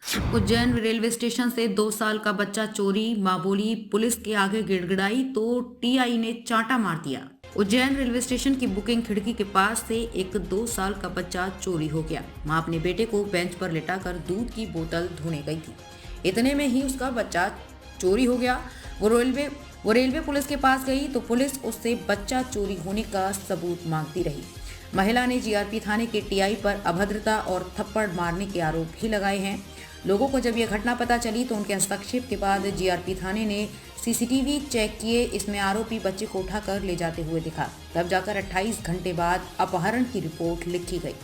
Ujjain railway station से 2 साल का बच्चा चोरी, मां बोली पुलिस के आगे गिड़गिड़ाई तो टीआई ने चांटा मार दिया। उज्जैन रेलवे स्टेशन की बुकिंग खिड़की के पास से एक 2 साल का बच्चा चोरी हो गया। मां अपने बेटे को बेंच पर लिटाकर दूध की बोतल धोने गई थी। इतने में ही उसका बच्चा चोरी हो गया। वो रेलवे पुलिस के पास गई तो पुलिस उससे बच्चा चोरी होने का सबूत मांगती रही। महिला ने जीआरपी थाने के टीआई पर अभद्रता और थप्पड़ मारने के आरोप भी लगाए हैं। लोगों को जब यह घटना पता चली तो उनके हस्तक्षेप के बाद जीआरपी थाने ने सीसीटीवी चेक किए। इसमें आरोपी बच्चे को उठाकर ले जाते हुए दिखा। तब जाकर 28 घंटे बाद अपहरण की रिपोर्ट लिखी गई।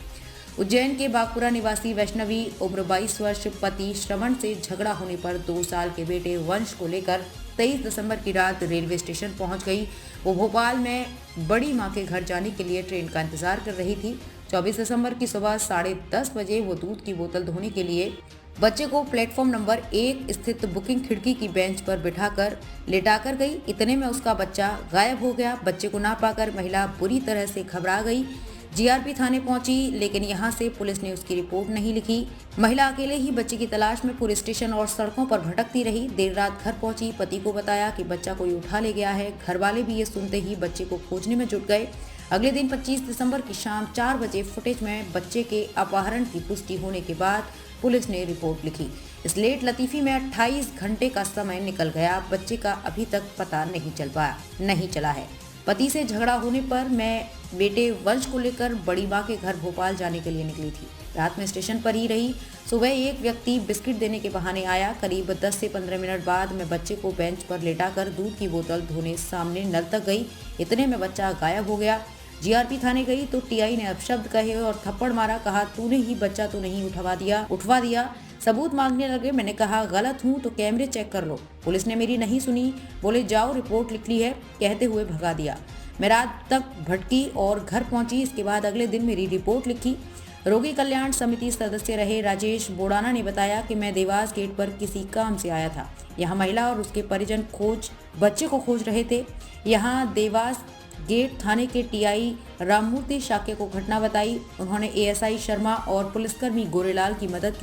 उज्जैन के बागपुरा निवासी वैष्णवी उम्र 22 वर्ष पति श्रवण से झगड़ा होने पर 2 साल के बेटे वंश को लेकर 23 दिसंबर की रात रेलवे स्टेशन पहुंच गई। वो भोपाल में बड़ी मां के घर जाने के लिए ट्रेन का इंतजार कर रही थी। 24 दिसंबर की सुबह 10:30 बजे वो दूध की बोतल धोने के लिए बच्चे को प्लेटफॉर्म नंबर 1 स्थित बुकिंग खिड़की की बेंच पर बिठाकर लेटाकर गई। इतने में उसका बच्चा गायब हो गया। बच्चे को ना पाकर महिला बुरी तरह से घबरा गई। जीआरपी थाने पहुंची, लेकिन यहां से पुलिस ने उसकी रिपोर्ट नहीं लिखी। महिला अकेले ही बच्चे की तलाश में पूरे स्टेशन और सड़कों पर भटकती रही। देर रात घर पहुंची, पति को बताया कि बच्चा कोई उठा ले गया है। घर वाले भी ये सुनते ही बच्चे को खोजने में जुट गए। अगले दिन 25 दिसंबर की शाम 4 बजे फुटेज में बच्चे के अपहरण की पुष्टि होने के बाद पुलिस ने रिपोर्ट लिखी। इस लेट लतीफी में 28 घंटे का समय निकल गया। बच्चे का अभी तक पता नहीं चला है। पति से झगड़ा होने पर मैं बेटे वंश को लेकर बड़ी मां के घर भोपाल जाने के लिए निकली थी। रात में स्टेशन पर ही रही। सुबह एक व्यक्ति बिस्किट देने के बहाने आया। करीब 10 से 15 मिनट बाद मैं बच्चे को बेंच पर लेटाकर दूध की बोतल धोने सामने नल तक गई। इतने में बच्चा गायब हो गया। जीआरपी थाने गई तो टीआई ने अपशब्द कहे और थप्पड़ मारा। कहा, तूने ही बच्चा तो नहीं उठवा दिया। सबूत मांगने लगे। मैंने कहा, गलत हूं तो कैमरे चेक कर लो। पुलिस ने मेरी नहीं सुनी। बोले, जाओ रिपोर्ट लिख ली है, कहते हुए भगा दिया। मैं रात तक भटकी और घर पहुंची। इसके बाद अगले दिन मेरी रिपोर्ट लिखी। रोगी कल्याण समिति सदस्य रहे राजेश बोड़ाना ने बताया कि मैं देवास गेट पर किसी काम से आया था। यहाँ महिला और उसके परिजन बच्चे को खोज रहे थे। यहाँ देवास गेट थाने के टीआई राममूर्ति शाक्य को घटना बताई। उन्होंने एएसआई शर्मा और पुलिसकर्मी गोरेलाल को मदद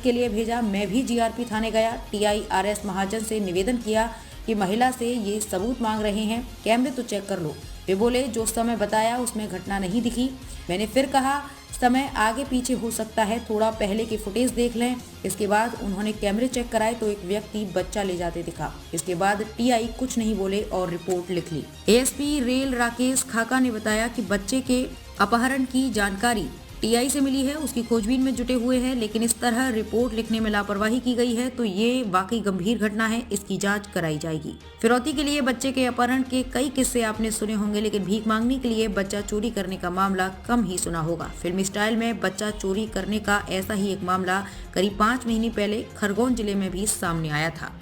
के लिए भेजा। मैं भी जीआरपी थाने गया। टीआई आरएस महाजन से निवेदन किया कि महिला से ये सबूत मांग रहे हैं, कैमरे तो चेक कर लो। वे बोले, जो समय बताया उसमें घटना नहीं दिखी। मैंने फिर कहा, समय आगे पीछे हो सकता है, थोड़ा पहले की फुटेज देख लें। इसके बाद उन्होंने कैमरे चेक कराए तो एक व्यक्ति बच्चा ले जाते दिखा। इसके बाद टीआई कुछ नहीं बोले और रिपोर्ट लिख ली। एएसपी रेल राकेश खाका ने बताया कि बच्चे के अपहरण की जानकारी टीआई से मिली है, उसकी खोजबीन में जुटे हुए हैं, लेकिन इस तरह रिपोर्ट लिखने में लापरवाही की गई है तो ये वाकई गंभीर घटना है। इसकी जांच कराई जाएगी। फिरौती के लिए बच्चे के अपहरण के कई किस्से आपने सुने होंगे, लेकिन भीख मांगने के लिए बच्चा चोरी करने का मामला कम ही सुना होगा। फिल्मी स्टाइल में बच्चा चोरी करने का ऐसा ही एक मामला करीब 5 महीने पहले खरगोन जिले में भी सामने आया था।